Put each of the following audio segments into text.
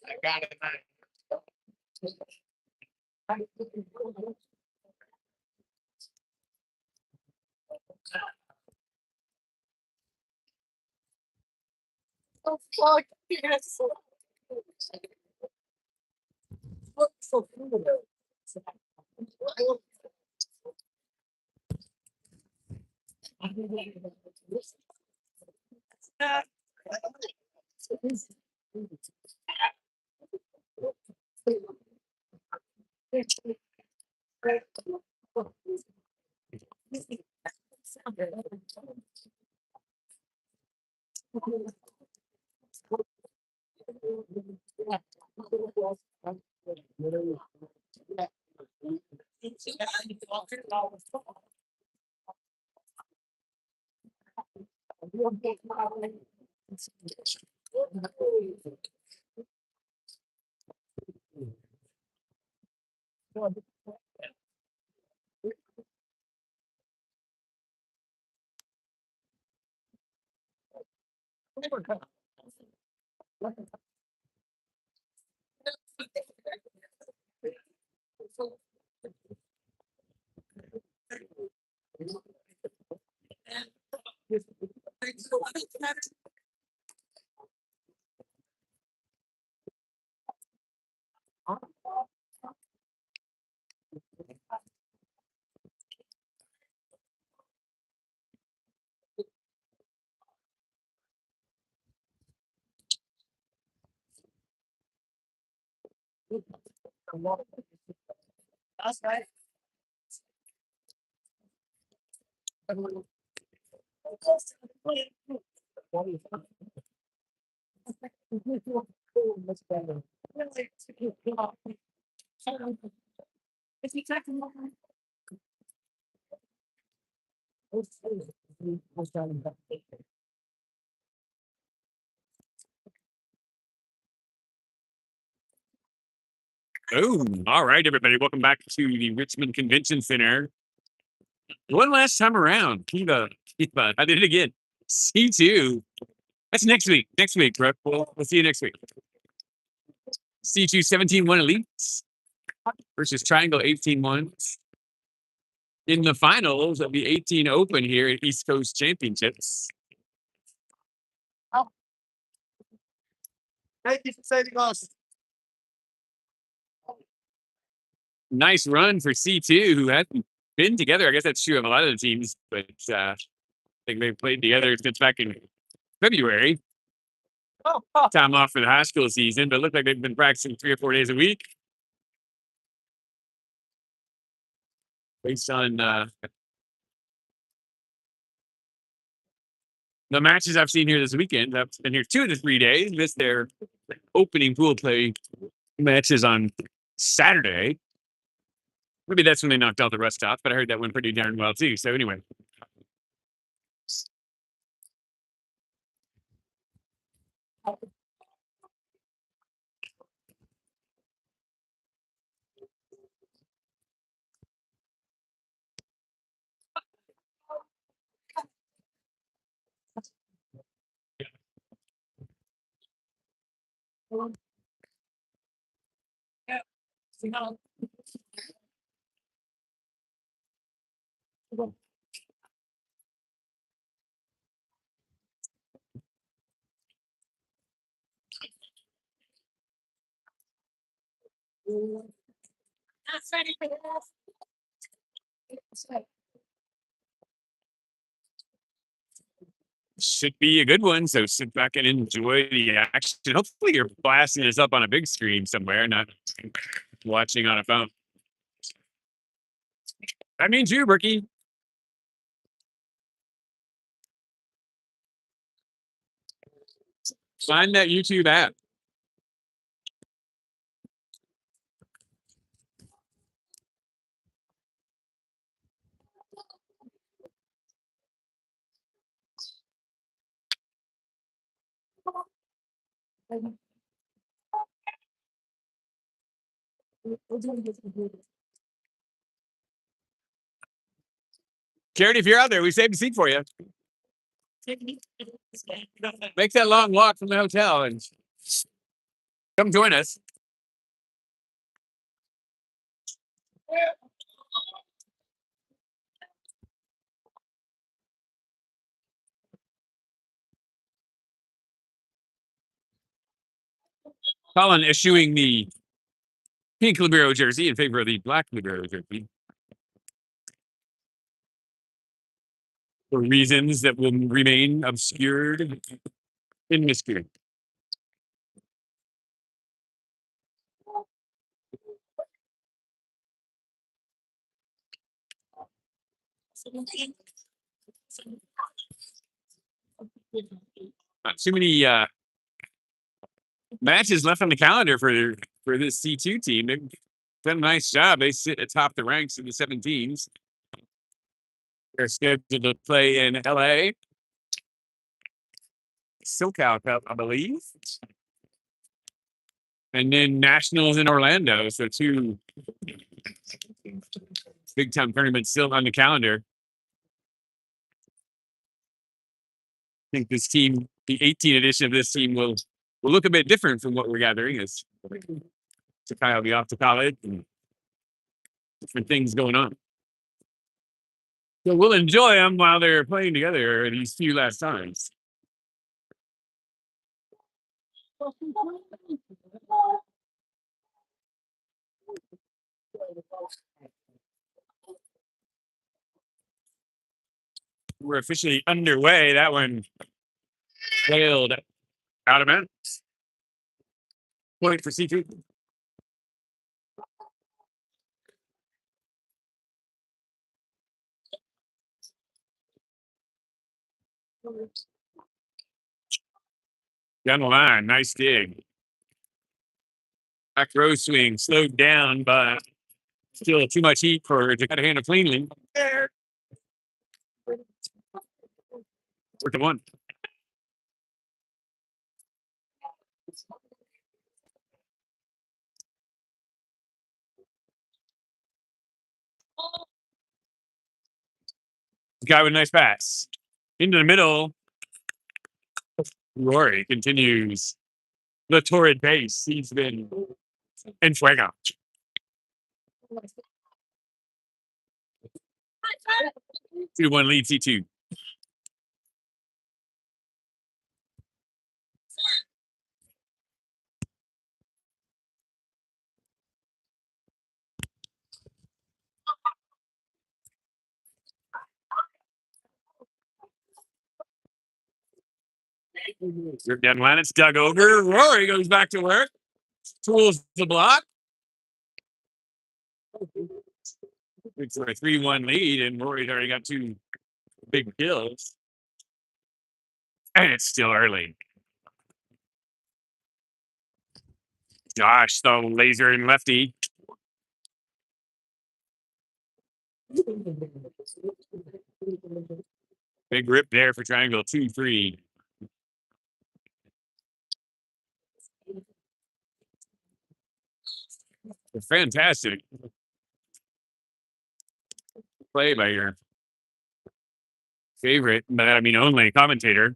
I got it. Oh, all right, everybody. Welcome back to the Richmond Convention Center. One last time around. Kiva, I did it again. C2. That's next week. Next week, Brooke. We'll see you next week. C2 17-1 Elites versus Triangle 18-1 in the finals of the 18 Open here at East Coast Championships. Thank you for saving us. Nice run for C2, who hasn't been together. I guess that's true of a lot of the teams, but I think they've played together since back in February. Time off for the high school season, but it looked like they've been practicing 3 or 4 days a week. Based on the matches I've seen here this weekend, I've been here 2 of the 3 days, missed their opening pool play matches on Saturday. Maybe that's when they knocked out the rust off, but I heard that went pretty darn well too. So anyway. Should be a good one. So sit back and enjoy the action. Hopefully you're blasting this up on a big screen somewhere, not watching on a phone. That means you, Ricky. Find that YouTube app. Charity, if you're out there, we saved a seat for you. Make that long walk from the hotel and come join us. Colin issuing the pink libero jersey in favor of the black libero jersey. For reasons that will remain obscured in mystery. Not too many matches left on the calendar for this C2 team. They've done a nice job. They sit atop the ranks in the 17s. They're scheduled to play in LA. SoCal Cup, I believe. And then Nationals in Orlando. So two big time tournaments still on the calendar. I think this team, the 18 edition of this team, will look a bit different from what we're gathering as Sakai will be off to college and different things going on. So we'll enjoy them while they're playing together these few last times. We're officially underway. That one sailed out of bounds. Point for C2. Down the line, nice dig. Back row swing, slowed down, but still too much heat for to cut a handle cleanly. Worth the one. Guy with a nice pass. Into the middle. Rory continues the torrid pace. He's been en fuego. 2-1 lead C2. Down the line, it's dug over. Rory goes back to work. Tools the block. It's a 3-1 lead, and Rory's already got two big kills. And it's still early. Josh, the laser and lefty. Big rip there for triangle 2-3. Fantastic play by your favorite, but I mean only commentator.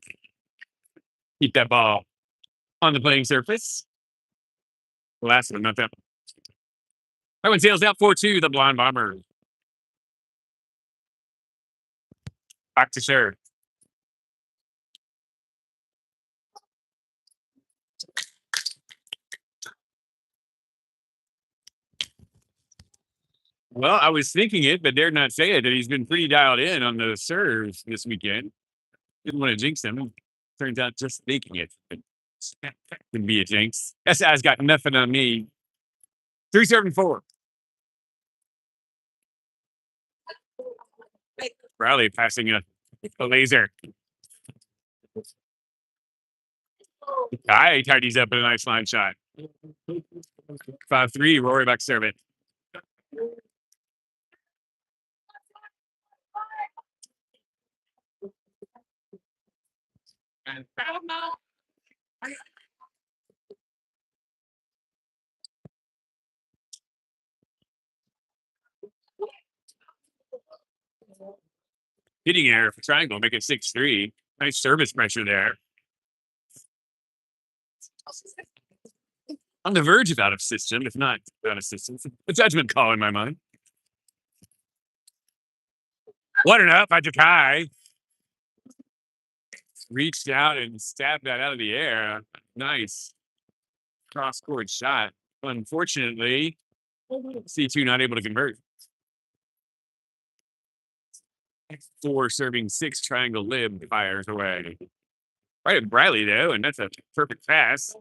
Keep that ball on the playing surface. The last one, not that one. That one sails out 4-2, the Blonde Bomber. Back to serve. Well, I was thinking it, but dared not say it, that he's been pretty dialed in on the serves this weekend. Didn't want to jinx him. Turns out just thinking it can be a jinx. SI's got nothing on me. 3-7-4. Riley passing a laser. He tidies up in a nice line shot. 5-3, Rory back serve it. hitting error for triangle, make it 6-3. Nice service pressure there. On the verge of out of system, if not out of system. A judgment call in my mind. What an up by Jakai. Reached out and stabbed that out of the air. Nice cross-court shot. Unfortunately, C2 not able to convert. 4 serving 6 triangle lib fires away. Right at Briley, though, and that's a perfect pass.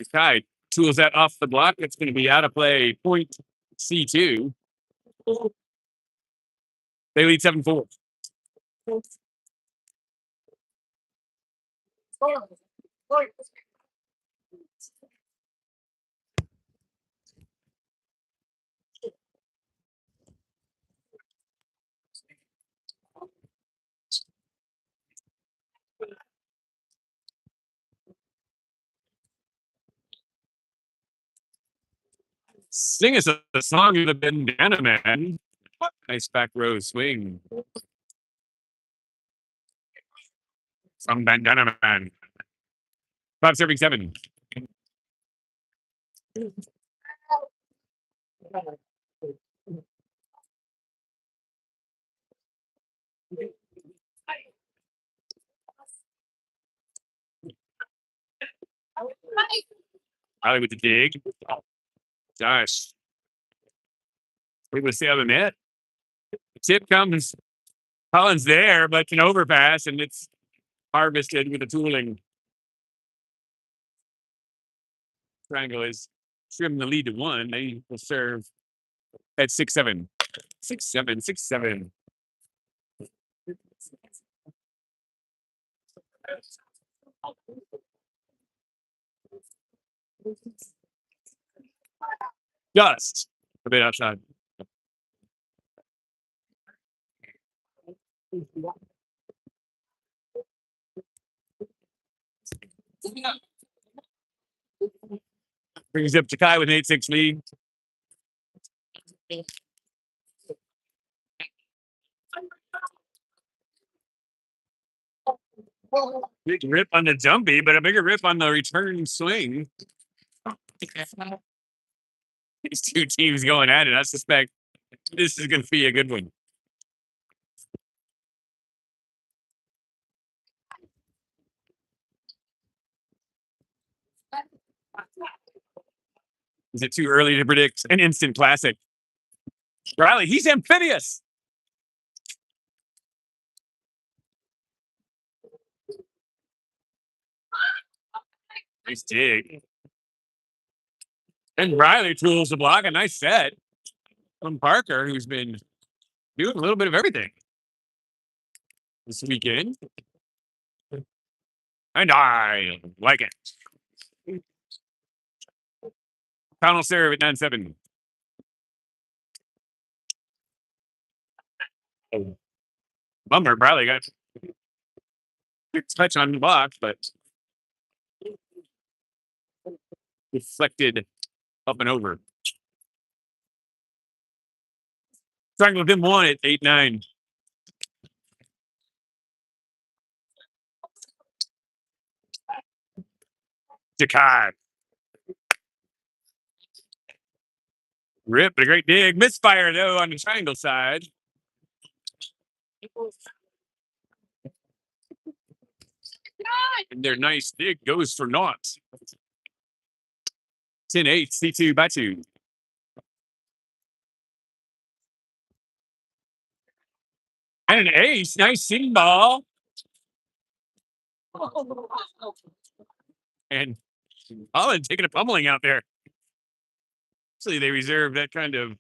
Jakai tools that off the block. It's going to be out of play. Point C2. They lead 7-4. Sing us a song of the Bandana Man. Nice back row swing from Bandana Man. 5 serving 7. Riley with the dig. Josh. Able to stay on the net. The tip comes. Collins there, but an overpass, and it's harvested with the tooling. Triangle is trimmed the lead to 1. They will serve at 6-7. 6-7, 6-7. Just a bit outside. Brings up Jakai with an 8-6 lead. Big rip on the jumpy, but a bigger rip on the return swing. These two teams going at it. I suspect this is going to be a good one. Is it too early to predict an instant classic? Riley, he's amphibious. Nice dig. And Riley tools the block. A nice set from Parker, who's been doing a little bit of everything this weekend. And I like it. Final serve at 9-7. Oh. Bummer, Bradley got a touch on the block, but deflected up and over. Triangle with him 1 at 8-9. Jakai. Rip, but a great dig. Misfire, though, on the triangle side. And their nice dig goes for naught. 10-8, C2 by 2. And an ace. Nice sing ball. And Holland taking a pummeling out there. Actually, they reserved that kind of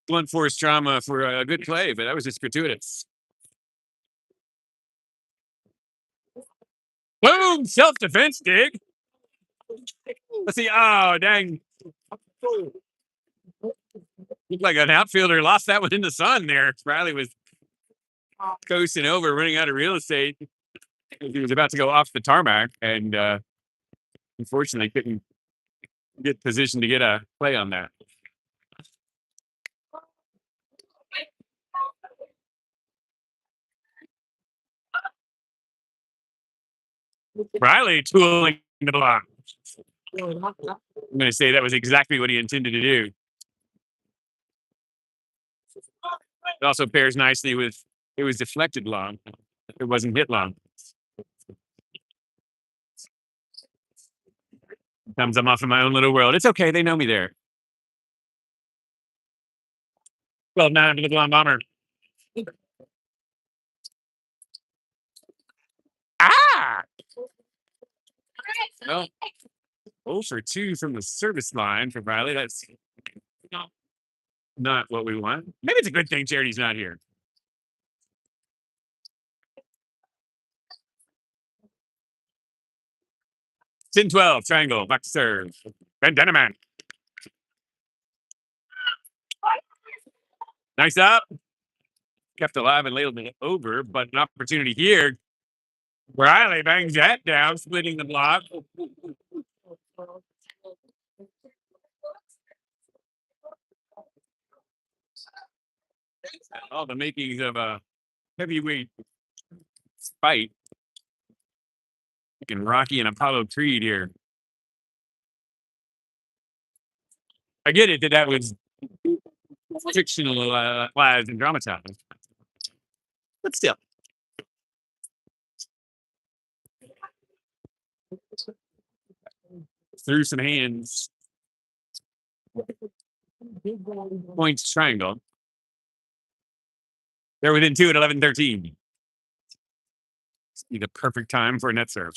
blunt force trauma for a good play, but that was just gratuitous. Boom! Self-defense dig. Let's see. Oh, dang. Looked like an outfielder lost that one in the sun there. Riley was coasting over, running out of real estate. He was about to go off the tarmac, and unfortunately couldn't get positioned to get a play on that. Riley tooling the block. I'm going to say that was exactly what he intended to do. It also pairs nicely with it was deflected long. It wasn't hit long. Sometimes I'm off in my own little world. It's okay. They know me there. 12-9 to the blonde bomber. Ah! Well, 0 for 2 from the service line for Riley. That's not what we want. Maybe it's a good thing Charity's not here. 10-12, triangle, back to serve. Bandana. Nice up. Kept alive and ladled it over, but an opportunity here. Riley bangs that down, splitting the block. All the makings of a heavyweight fight. Freaking Rocky and Apollo Creed here. I get it that was fictionalized and dramatized, but still. Through some hands. Points triangle. They're within 2 at 11-13. Be the perfect time for a net serve.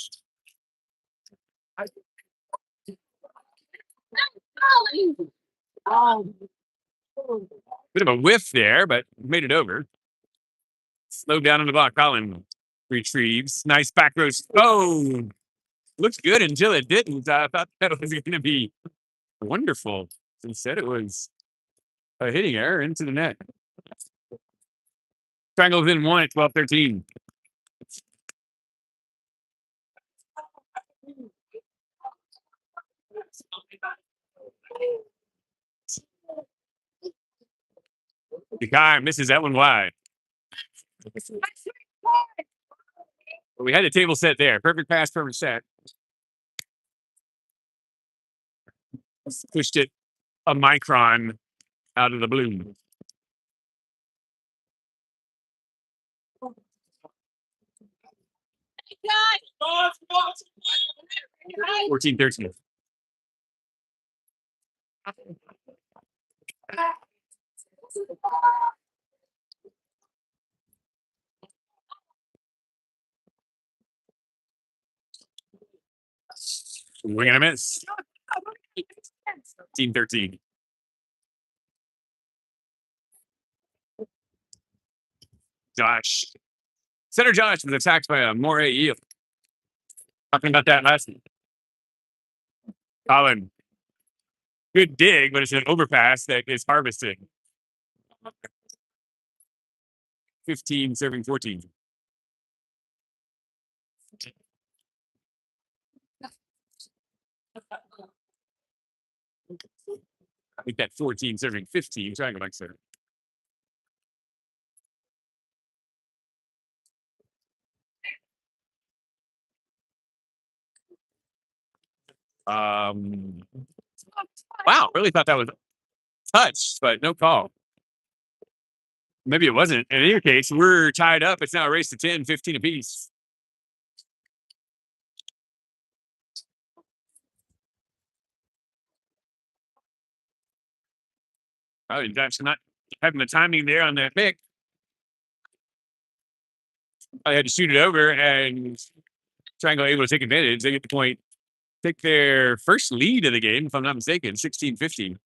Bit of a whiff there, but made it over. Slowed down on the block. Colin retrieves. Nice back row. Oh, looks good until it didn't. I thought that was going to be wonderful. Instead, it was a hitting error into the net. Triangle within 1 at 12-13. The guy misses that one wide. But we had a table set there. Perfect pass, perfect set. Pushed it a micron out of the bloom. God. 14-13. We're gonna miss. 13. Josh. Center Josh was attacked by a moray eel. Talking about that last week. Colin. Good dig, but it's an overpass that is harvesting. 15 serving 14. I think that 14 serving 15 triangle back center. Wow, really thought that was touched, but no call. Maybe it wasn't. In either case, we're tied up. It's now a race to 10, 15 apiece. Oh, Josh not having the timing there on that pick. I had to shoot it over, and Triangle able to take advantage. They get the point. Take their first lead of the game, if I'm not mistaken, 16-15.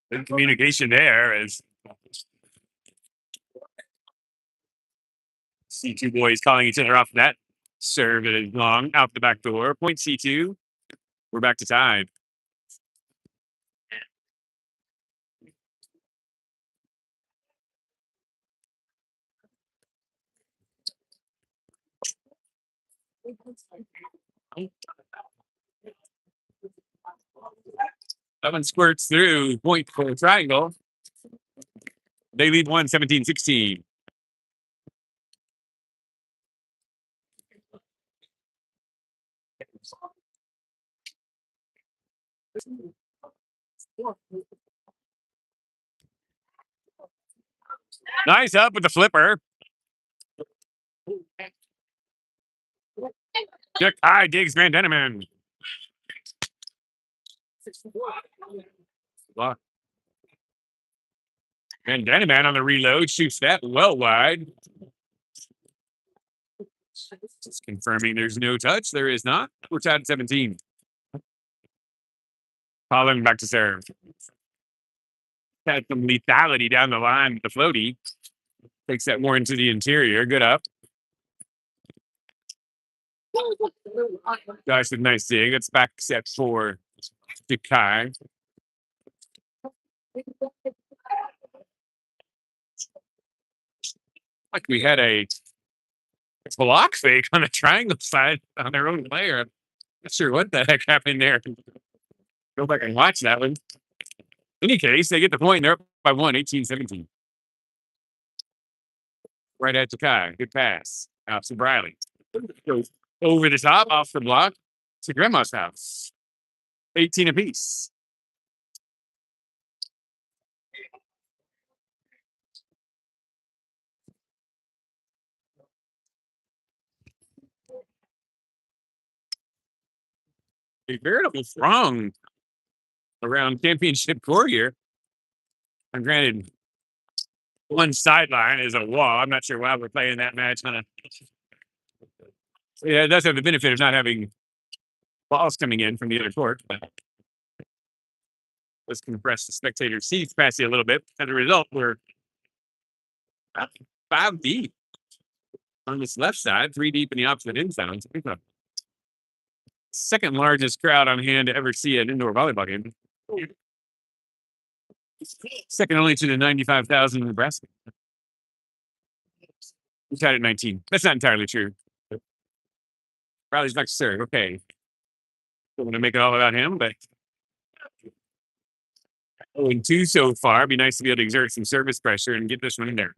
Good communication there as C2 boys calling each other off that serve. It is long out the back door. Point C2. We're back to tied. That one squirts through point for the triangle. They lead 17-16. Nice up with the flipper. High digs Van Deneman. Van Deneman on the reload shoots that well wide. Just confirming there's no touch. There is not. We're tied at 17. Holland back to serve. Had some lethality down the line with the floaty. Takes that more into the interior. Good up. Nice and nice dig. That's back set for Jakai. Like we had a block fake on the triangle side on their own player. I'm not sure what the heck happened there. Go back and watch that one. In any case, they get the point. They're up by 18-17. Right at Jakai. Good pass. Out to Briley. Goes over the top, off the block to Grandma's house. 18 apiece. A veritable throng around championship core here. And granted, one sideline is a wall. I'm not sure why we're playing that match on a. Yeah, it does have the benefit of not having balls coming in from the other court. But let's compress the spectator seat capacity a little bit. As a result, we're 5 deep on this left side, 3 deep in the opposite end zone. Second largest crowd on hand to ever see an indoor volleyball game. Second only to the 95,000 in Nebraska. We tied at 19. That's not entirely true. Riley's back to serve. Okay. Don't want to make it all about him, but 0-2 so far. Be nice to be able to exert some service pressure and get this one in there.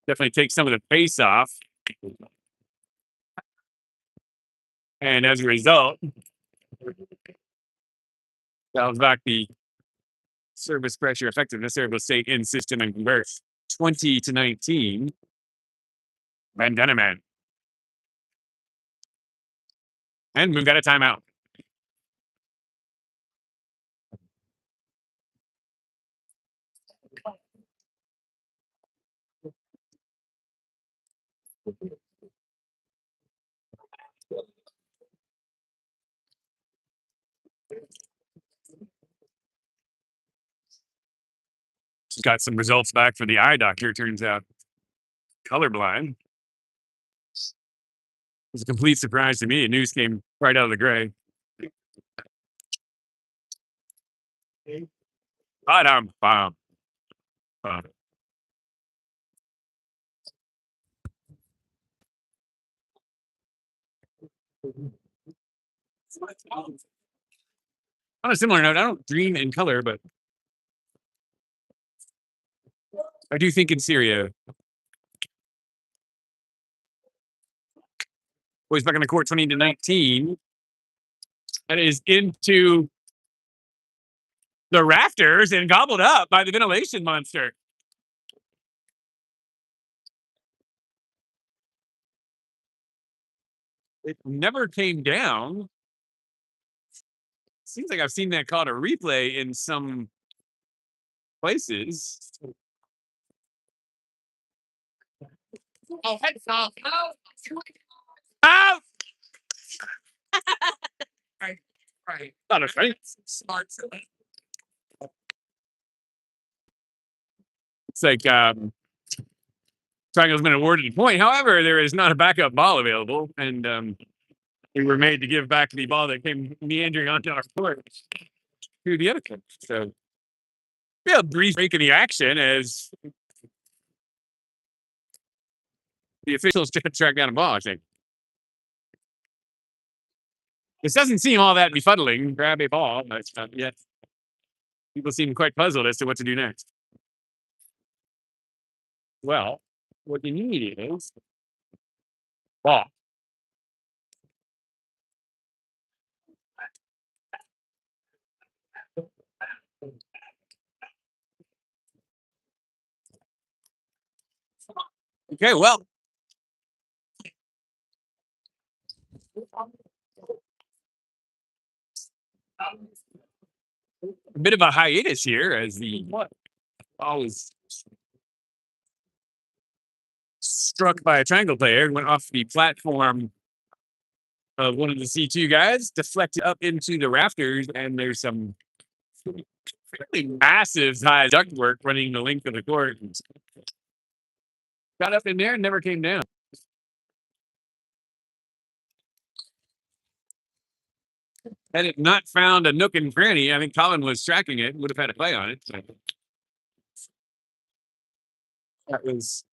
Definitely take some of the pace off. And as a result, dials back the service pressure effectiveness there. We'll stay in system and convert 20-19. Van Deneman. And we've got a timeout. Just got some results back for the eye doctor. Turns out colorblind. It was a complete surprise to me. The news came right out of the gray. But I'm bomb. On a similar note, I don't dream in color, but I do think in Syria. Boys back on the court 20-19. That is into the rafters and gobbled up by the ventilation monster. It never came down. Seems like I've seen that called a replay in some places. Oh, heads off. Out! Right. Not a fight. Smart. It's like Triangle's been awarded a point. However, there is not a backup ball available, and we were made to give back the ball that came meandering onto our court to the other coach. So, a brief break in the action as the officials try to track down a ball, I think. This doesn't seem all that befuddling. Grab a ball, but yet people seem quite puzzled as to what to do next. Well, what you need is ball. Okay, well. A bit of a hiatus here as the ball was struck by a triangle player, went off the platform of one of the C2 guys, deflected up into the rafters, and there's some fairly massive high ductwork running the length of the court. Got up in there and never came down. Had it not found a nook and cranny, I think Colin was tracking it, would have had a play on it. So that was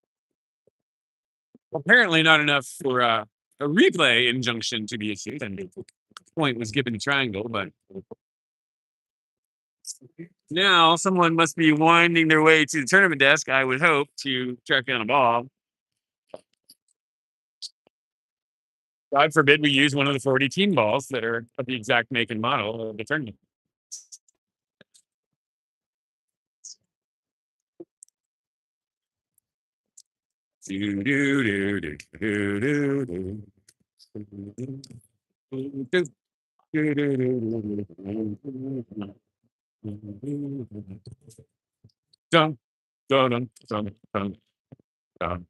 apparently not enough for a replay injunction to be issued. And the point was given to triangle, but now someone must be winding their way to the tournament desk, I would hope, to track down a ball. God forbid we use one of the 40 team balls that are of the exact make and model of the tournament. Dun, dun, dun, dun, dun, dun.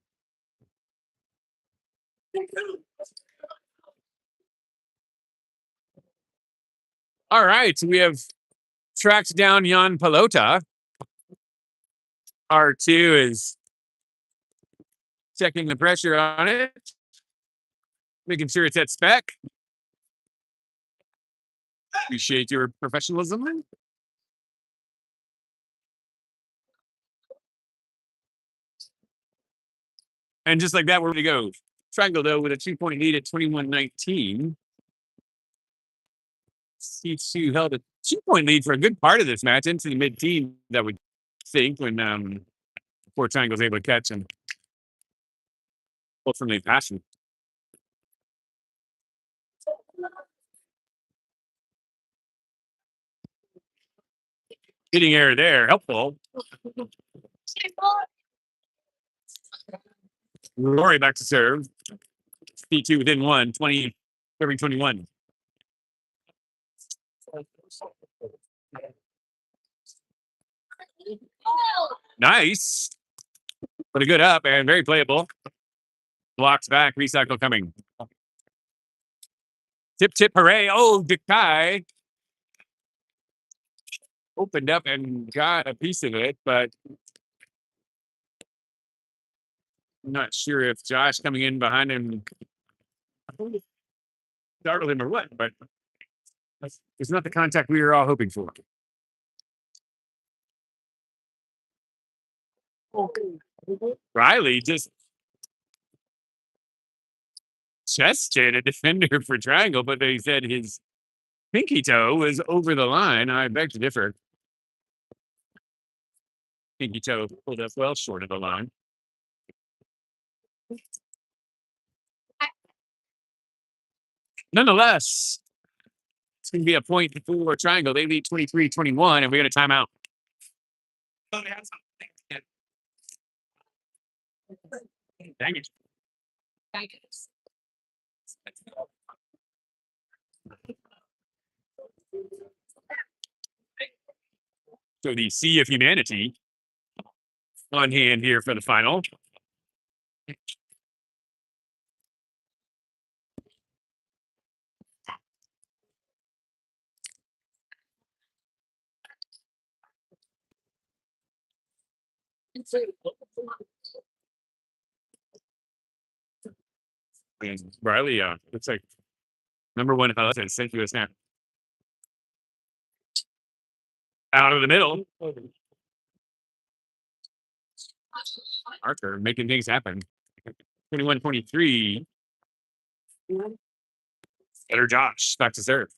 All right, we have tracked down Jan Pelota. R2 is checking the pressure on it, making sure it's at spec. Appreciate your professionalism. And just like that, we're going to go. Triangle, though, with a 2-point lead at 21-19. C2 held a 2-point lead for a good part of this match into the mid-team, that would think, when before Triangle's able to catch and ultimately pass him. Hitting error there, helpful. Rory back to serve. C2 within 1, 20, 21. Nice. But a good up and very playable. Blocks back, recycle coming. Tip, tip, hooray. Oh, Dekai opened up and got a piece of it, but I'm not sure if Josh coming in behind him startled him or what, but it's not the contact we were all hoping for. Riley just chested a defender for Triangle, but they said his pinky toe was over the line. I beg to differ. Pinky toe pulled up well short of the line. Nonetheless, it's going to be a point for Triangle. They lead 23-21, and we got a timeout. Dang it. So the Sea of Humanity on hand here for the final. And Riley, looks like number one sent you a snap. Out of the middle. Arthur making things happen. 21-23. Better Josh back to serve.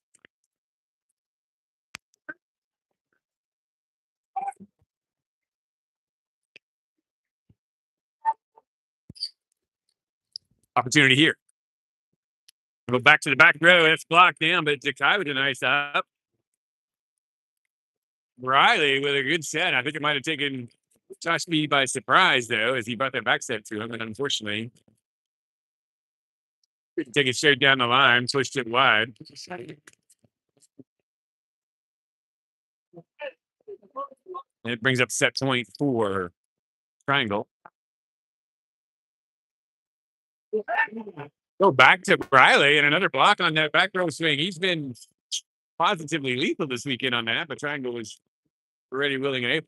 Opportunity here. Go back to the back row. That's blocked down, but Jakai with a nice up. Riley with a good set. I think it might have taken Josh B by surprise, though, as he brought that back set to him. And unfortunately, couldn't take it straight down the line, pushed it wide. And it brings up set point for Triangle. Go back to Riley and another block on that back row swing. He's been positively lethal this weekend on that, but Triangle was ready, willing, and able.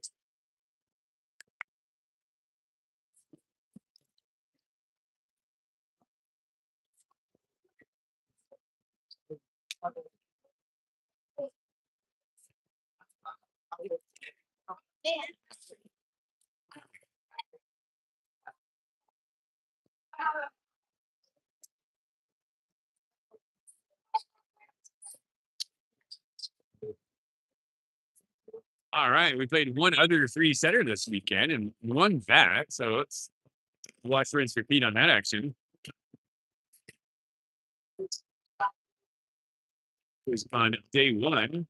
All right, we played one other three setter this weekend and won that. So let's watch, rinse, repeat on that action. It was on day one.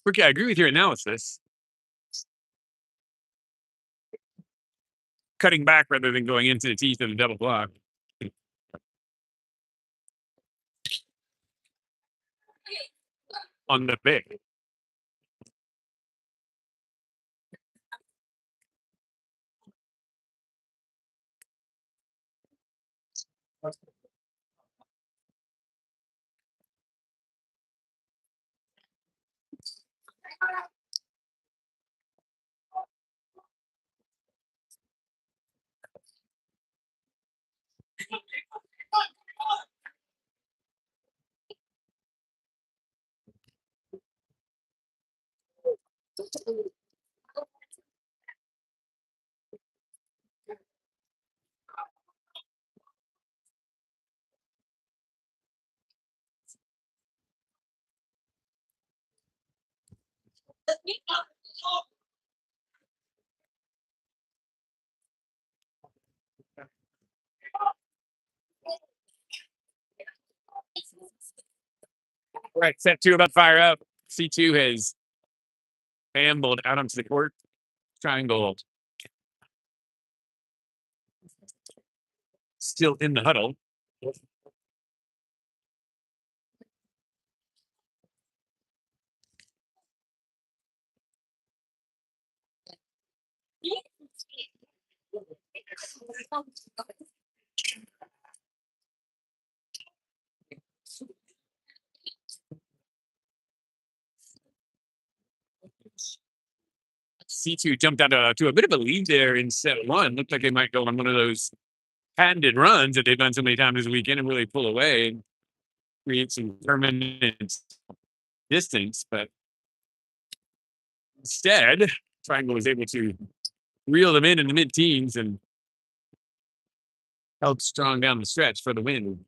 Okay, I agree with your analysis. Cutting back rather than going into the teeth of the double block. On the big. Right, set two about fire up. C2 has ambled out onto the court. Triangle still in the huddle. C2 jumped out to a bit of a lead there in set one. Looked like they might go on one of those patented runs that they've done so many times this weekend and really pull away and create some permanent distance. But instead, Triangle was able to reel them in the mid-teens and held strong down the stretch for the win.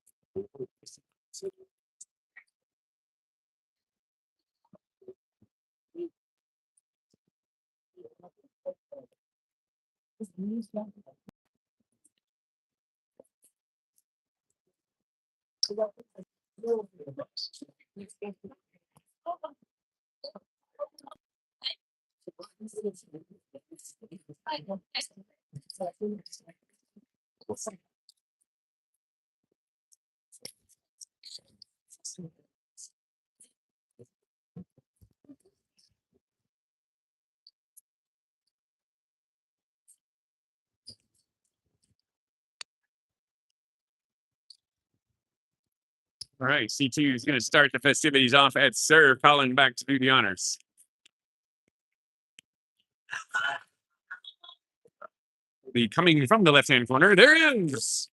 All right, C2 is going to start the festivities off at serve, calling back to do the honors. Be coming from the left-hand corner. There he is.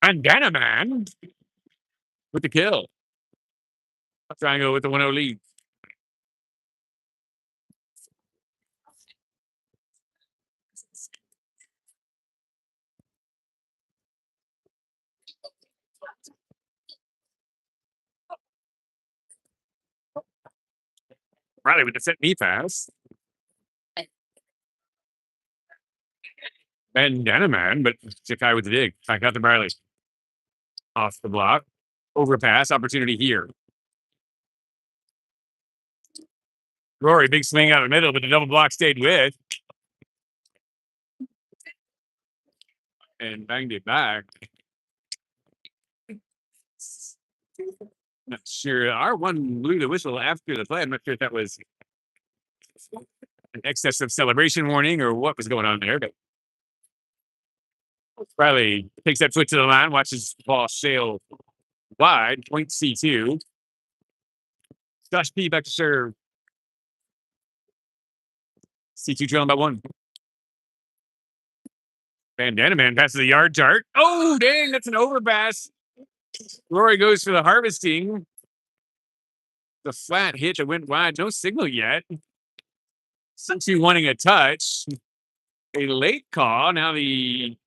And Danaman with the kill. Triangle with the 1-0 lead. Riley with the set knee pass. Bandana man, but Jakai with the dig. Back out to Riley. Off the block. Overpass opportunity here. Rory, big swing out of the middle, but the double block stayed with. And banged it back. Not sure. R1 blew the whistle after the play. I'm not sure if that was an excess of celebration warning or what was going on there. But Riley takes that foot to the line, watches the ball sail wide. Point C2. Josh P back to serve. C2 trailing by 1. Bandana man passes the yard chart. Oh, dang, that's an overpass. Rory goes for the harvesting. The flat hit that went wide. No signal yet. C2 wanting a touch. A late call. Now the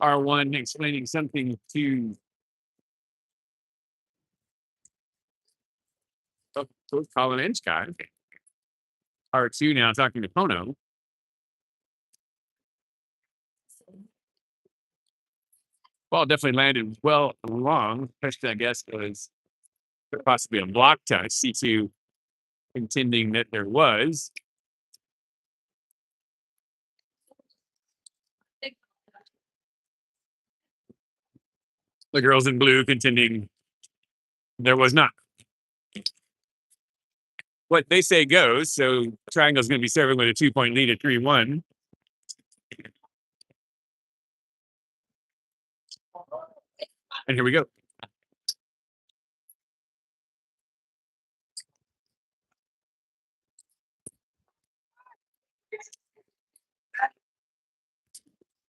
R1 explaining something to Colin Inchcott. R2 now talking to Pono. Ball definitely landed well along. Question, I guess, was possibly a block touch. C2 contending that there was. The girls in blue contending there was not. What they say goes. So Triangle's going to be serving with a 2-point lead at 3-1. And here we go.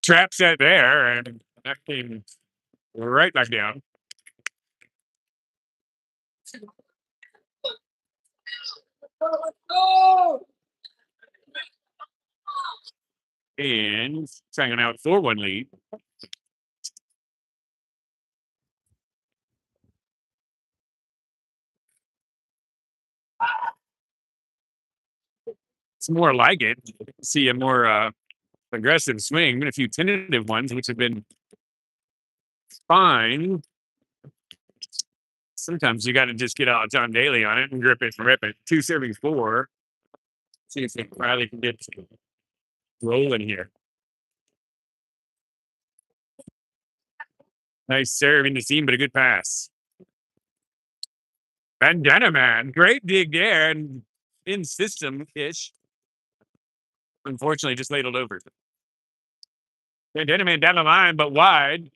Trap set there, and that came right back down. And Triangle now at 4-1 lead. It's more like it. See a more aggressive swing, and a few tentative ones, which have been fine. Sometimes you got to just get out John Daly on it and grip it and rip it. 2 serving 4. See if Riley can get rolling here. Nice serve in the seam, but a good pass. Bandana man, great dig there and in system-ish. Unfortunately, just ladled over. Bandana man down the line, but wide.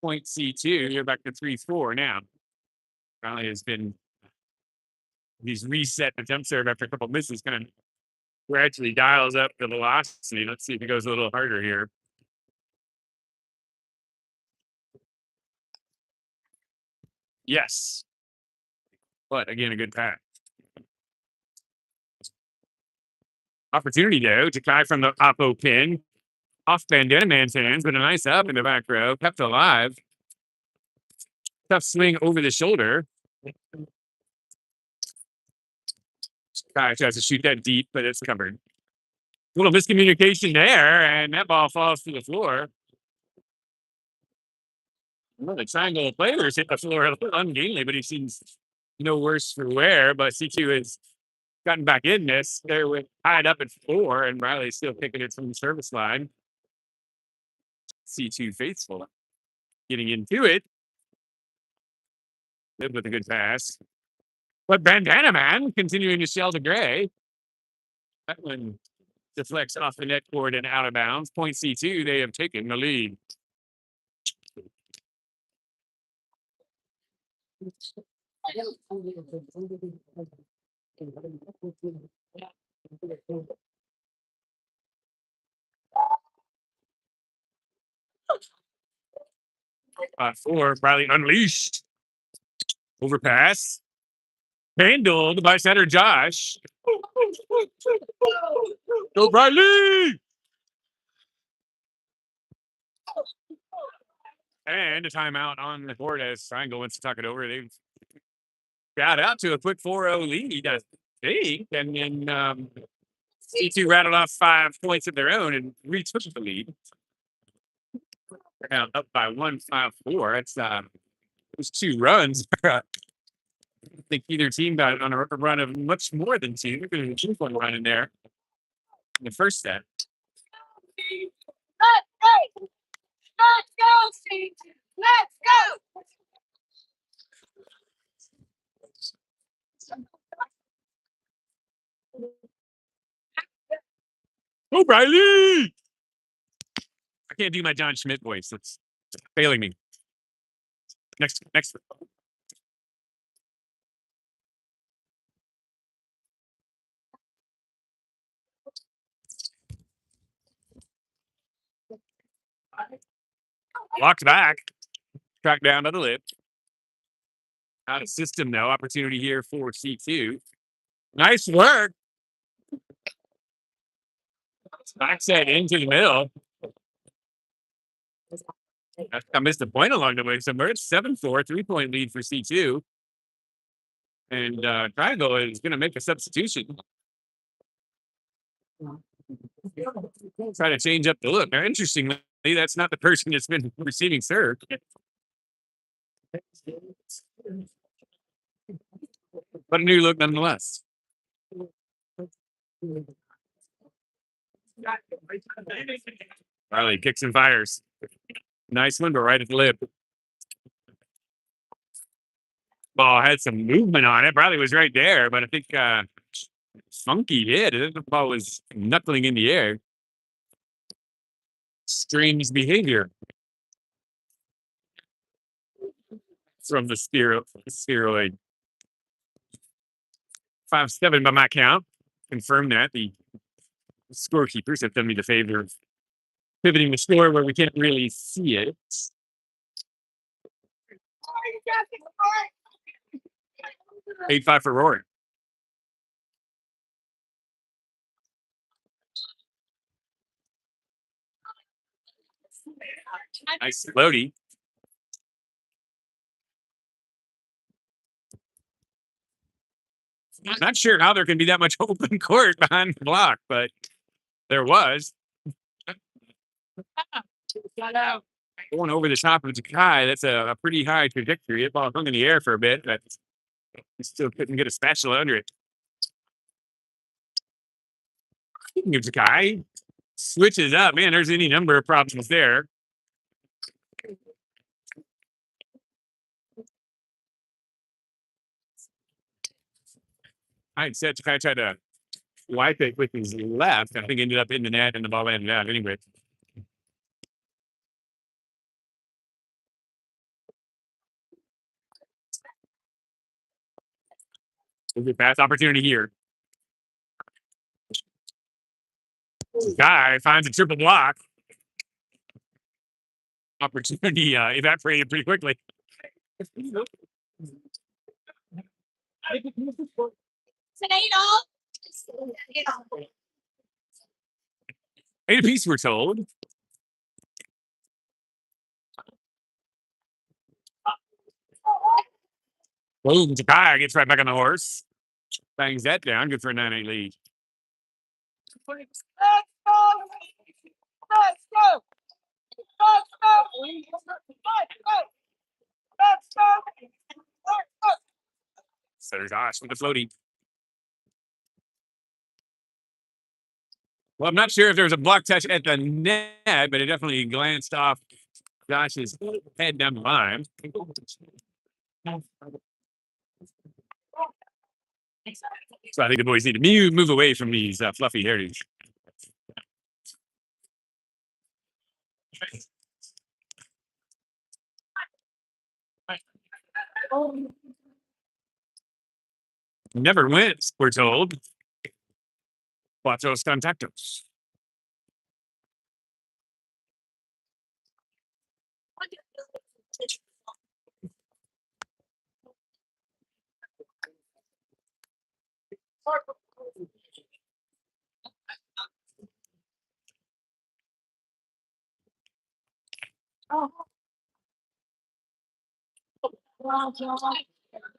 Point C2. You're back to 3-4 now. Riley has been. He's reset the jump serve after a couple misses, kind of gradually dials up the velocity. Let's see if he goes a little harder here. Yes. But again, a good pass. Opportunity though to Kai from the oppo pin. Off Bandana man's hands, but a nice up in the back row. Kept alive. Tough swing over the shoulder. Kai tries to shoot that deep, but it's covered. A little miscommunication there, and that ball falls to the floor. Well, the Triangle players hit the floor a little ungainly, but he seems no worse for wear. But C2 has gotten back in this. They're tied up at 4, and Riley's still kicking it from the service line. C2 faithful getting into it. Lived with a good pass. But Bandana man continuing to shell the gray. That one deflects off the net cord and out of bounds. Point C2, they have taken the lead. Four, Riley unleashed. Overpass. Handled by center Josh. Go Riley! And a timeout on the board as Triangle wants to talk it over. They've got out to a quick 4-0 lead, I think. And then C2 rattled off 5 points of their own and retook the lead. They're now up by 1-5-4. That's those 2 runs. I think either team got on a run of much more than 2. Look at the 2-point run in there in the first set. Let's go, C2. Let's go. Oh, Riley! I can't do my John Schmidt voice. It's failing me. Next. Walked back. Track down to the lip. Out of system, though. Opportunity here for C2. Nice work. Back set into the middle. I missed a point along the way somewhere. It's 7-4, 3-point lead for C2. And Triangle is going to make a substitution. Try to change up the look. Now, interestingly, that's not the person that's been receiving serve. But a new look nonetheless. Riley kicks and fires. Nice one, but right at the lip. Ball had some movement on it. Riley was right there, but I think funky hit. The ball was knuckling in the air. Strange behavior from the spheroid. 5-7 by my count. Confirm that. The scorekeepers have done me the favor of pivoting the score where we can't really see it. 8-5 for Rory. Nice Lodi. I'm not sure how there can be that much open court behind the block, but there was. Going over the top of Jakai, that's a pretty high trajectory. It ball hung in the air for a bit, but he still couldn't get a spatula under it. Speaking of Jakai, switches up. Man, there's any number of problems there. I said Jakai tried to wipe it with his left. I think ended up in the net and the ball landed out anyway. Good pass opportunity here. Guy finds a triple block. Opportunity evaporated pretty quickly. It's an 8-all. 8 apiece, we're told. Boom, Jakai gets right back on the horse. Bangs that down. Good for a 9-8 lead. Let's go! Let's go! Let's go! Let's go! So there's Josh with the floaty. Well, I'm not sure if there was a block touch at the net, but it definitely glanced off Josh's head down the line. So I think the boys need to move away from these fluffy hairdos. Never wins, we're told. Cuatros contactos.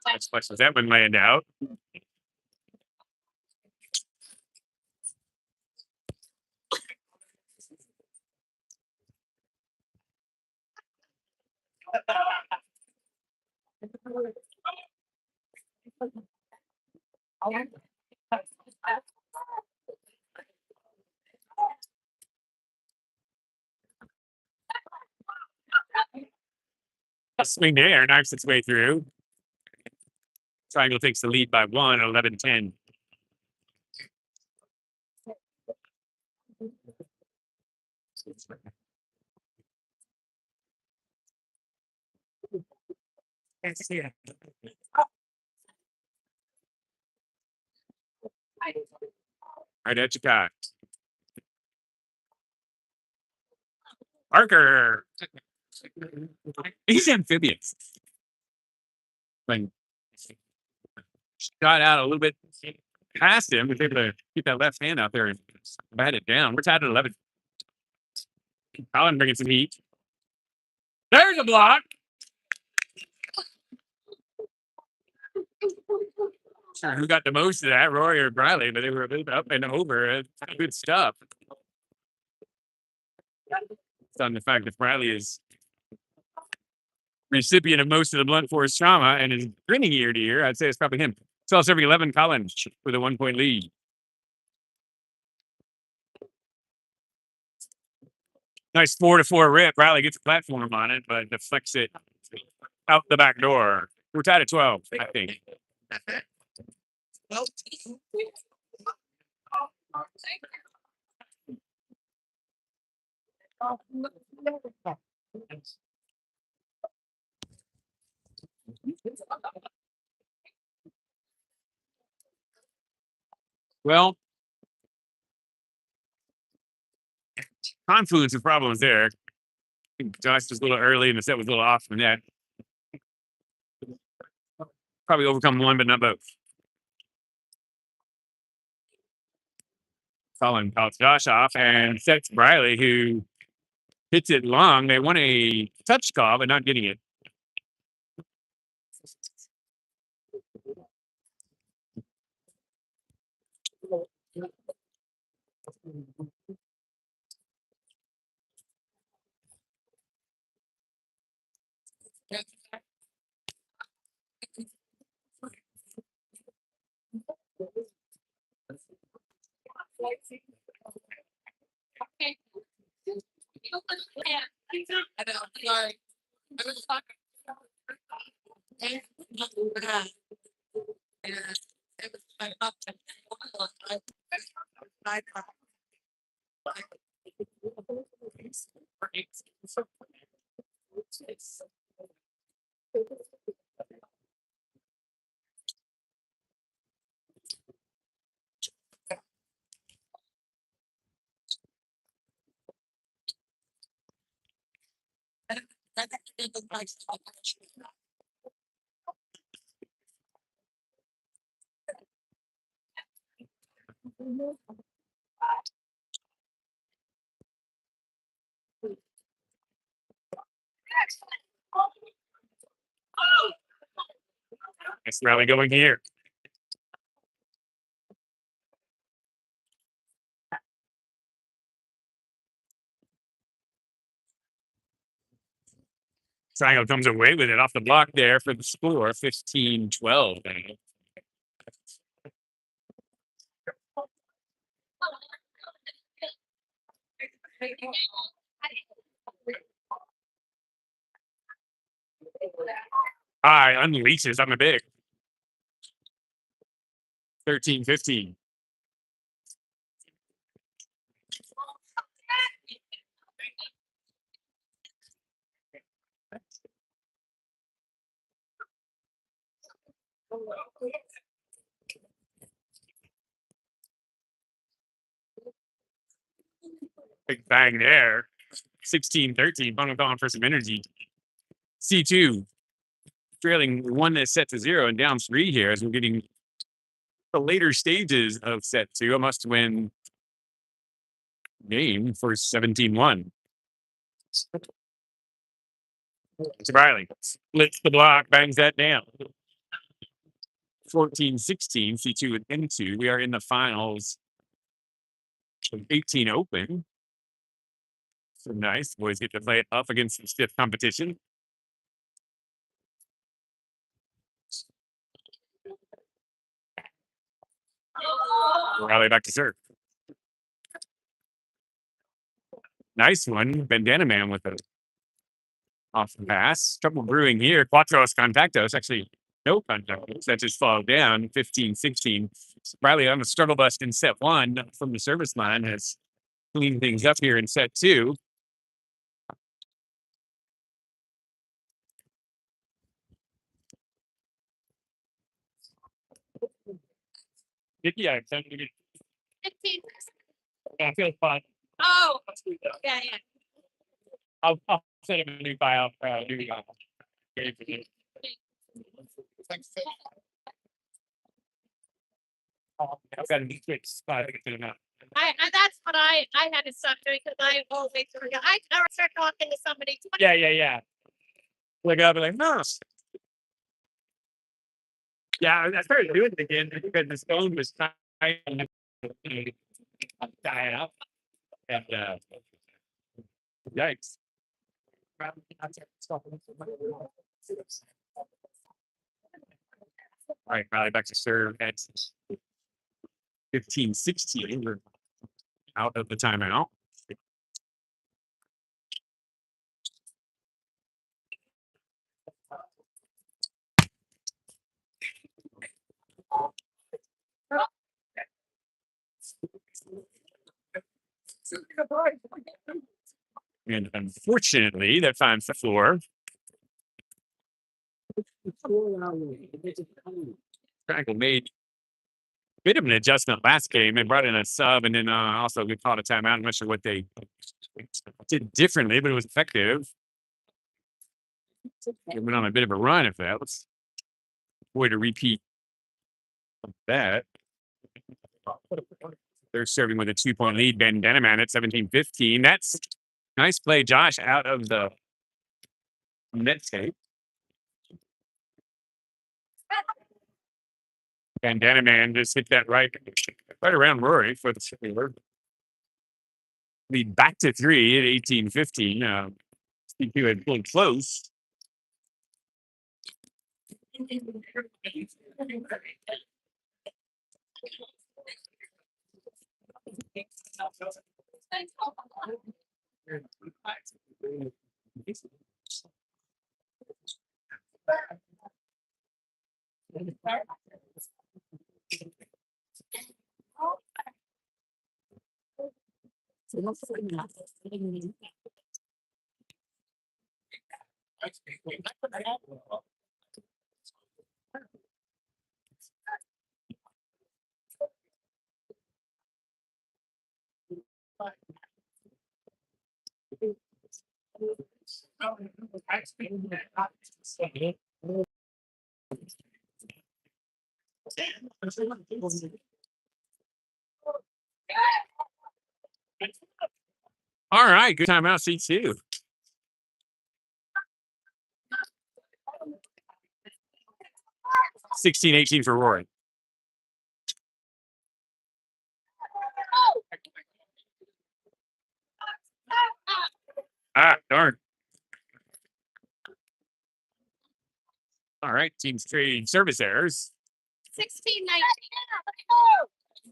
Next question. That one land out. A swing there, knifes its way through. Triangle takes the lead by 1, 11-10. Right at Chicago. Parker. He's amphibious. Like, shot out a little bit past him. Was able to keep that left hand out there and bat it down. We're tied at 11. Colin bringing some heat. There's a block. Sure, who got the most of that, Roy or Briley? But they were a little bit up and over. Good stuff. It's on the fact that Briley is recipient of most of the blunt force trauma and is grinning ear to ear. I'd say it's probably him. 12-11 Collins with a 1-point lead. Nice 4-4 rip. Riley gets a platform on it, but deflects it out the back door. We're tied at 12, I think. Well, confluence of problems there. I think Josh was a little early and the set was a little off from that. Probably overcome one, but not both. Colin calls Josh off and sets Briley, who hits it long. They want a touch call, but not getting it. Nice rally going here. Triangle comes away with it off the block there for the score, 15-12. High unleashes on the big. 13-15. Big bang there. 16-13. Funnel calling for some energy. C2 trailing one that set to 0 and down 3 here as we're getting the later stages of set two, a must win game for 17-1. Riley splits the block, bangs that down. 14-16, C2 with M2. We are in the finals of 18 Open. So nice. Boys get to play it up against some stiff competition. Riley back to serve. Nice one. Bandana Man with a off the pass. Trouble brewing here. Quattros contactos. Actually, no contactos. That just followed down. 15-16. Riley on the struggle bus in set one from the service line has cleaned things up here in set two. Yeah, it's time to get 15. I feel fun. Oh, yeah. I'll send him a new file. New game for you. I've got a new switch spot. I can fit him out. That's what I had to stop doing because I always forget. I never start talking to somebody. Yeah. Look up and like, no. Yeah, I started doing it again because this phone was dying out. And yikes. All right, Riley back to serve at 15-16. We're out of the timeout. And unfortunately, that finds the floor. Triangle made a bit of an adjustment last game. They brought in a sub and then also we called a timeout. I'm not sure what they did differently, but it was effective. It went on a bit of a run if that was way to repeat that. They're serving with a 2-point lead. Bandana Man at 17-15. That's nice play, Josh, out of the net tape. Bandana Man just hit that right around Rory for the Sailor. Lead back to 3 at 18-15. C2 had pulled close. All right, good timeout, C2. $16-18 for Rory. Darn. All right, teams trading service errors. 16-19.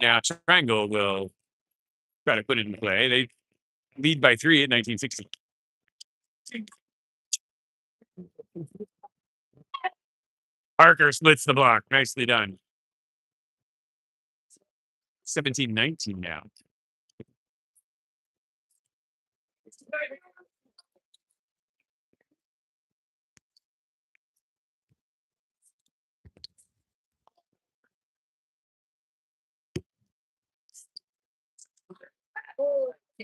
Now Triangle will try to put it in play. They lead by 3 at 19-16. Parker splits the block. Nicely done. 17-19 now.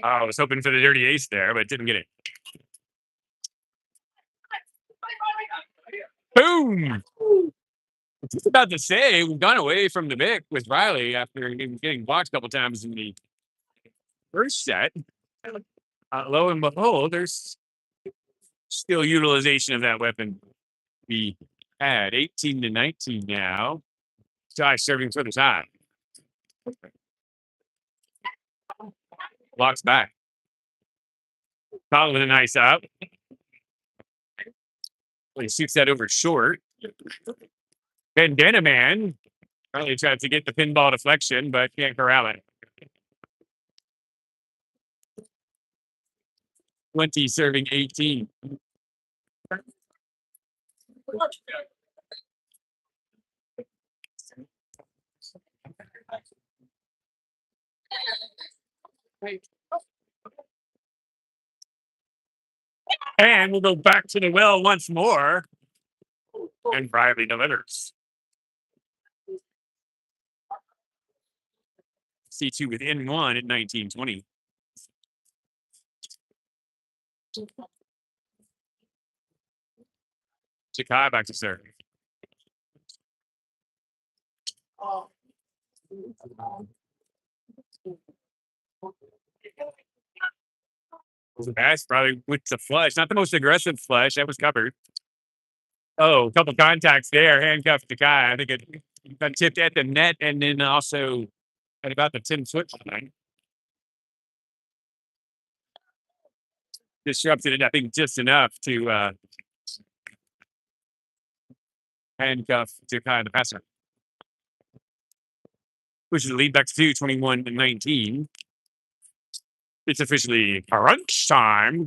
I was hoping for the dirty ace there, but didn't get it. Boom! Just about to say we've gone away from the Vic with Riley after getting blocked a couple times in the first set. Lo and behold, there's still utilization of that weapon. We had 18-19 now. Josh serving for the side. Blocks back. Colin with a nice up. He shoots that over short. Bandana Man probably tries to get the pinball deflection, but can't corral it. 20 serving 18. And we'll go back to the well once more. And Riley delivers. C2 within one at 19-20. Chikai back to serve. That's probably with the flush. Not the most aggressive flush. That was covered. Oh, a couple contacts there. Handcuffed Chikai. I think it got tipped at the net and then also at about the 10-foot line. Disrupted it, I think, just enough to handcuff Chikai the passer. Pushes the lead back to 21-19. It's officially crunch time.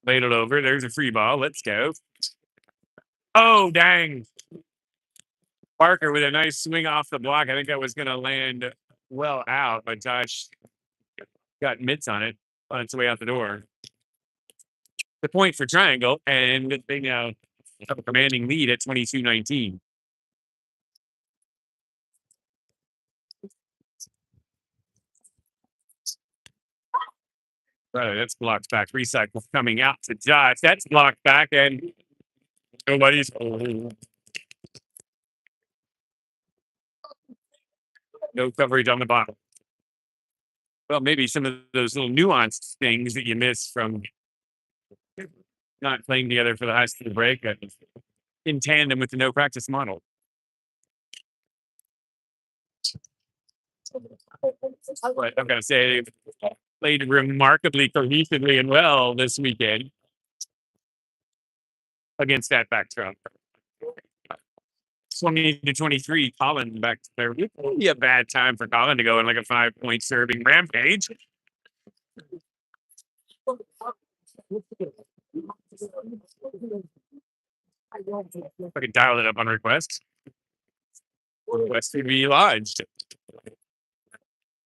Laid it over. There's a free ball. Let's go. Oh, dang. Parker with a nice swing off the block. I think that was going to land well out, but Josh got mitts on it on its way out the door. The point for Triangle, and they now have a commanding lead at 22-19. That's blocked back. Recycle coming out to Josh. That's blocked back, and nobody's. No coverage on the bottom. Well, maybe some of those little nuanced things that you miss from not playing together for the high school break in tandem with the no practice model. But I'm going to say played remarkably cohesively and well this weekend against that backdrop. 20-23, Colin back to there. It would be a bad time for Colin to go in like a 5-point serving rampage. I can dial it up on request. Request to be lodged.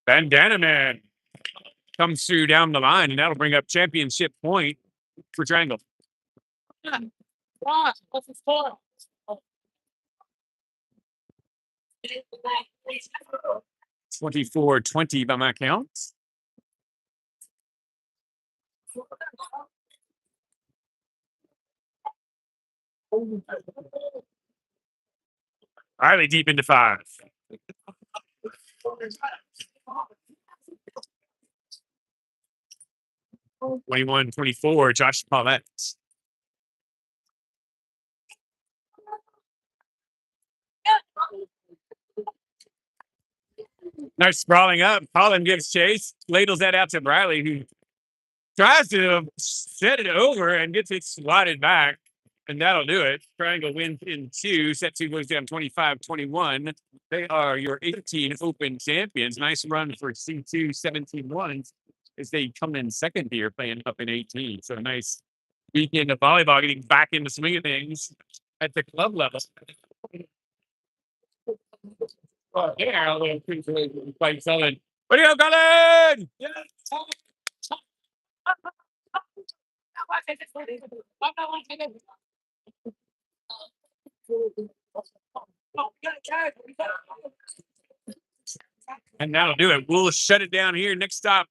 Bandana Man comes through down the line, and that'll bring up championship point for Triangle. 24-20 by my count. Riley deep into 5. Twenty-one, 24, Josh Paulette. Nice sprawling up. Colin gives chase, ladles that out to Riley, who tries to set it over and gets it slotted back, and that'll do it. Triangle wins in 2. Set 2 goes down 25-21. They are your 18 Open champions. Nice run for C2 17-1 as they come in second here, playing up in 18. So a nice weekend of volleyball, getting back in the swing of things at the club level. Oh, yeah, a little quite solid. What do you go, Colin? Yeah. And that'll do it. We'll shut it down here. Next stop,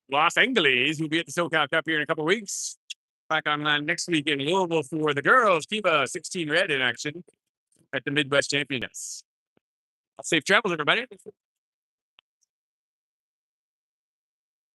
Los Angeles. We'll be at the SoCal Cup here in a couple of weeks. back online next week in Louisville for the girls. Kiva 16 red in action at the Midwest Championships. Safe travels, everybody.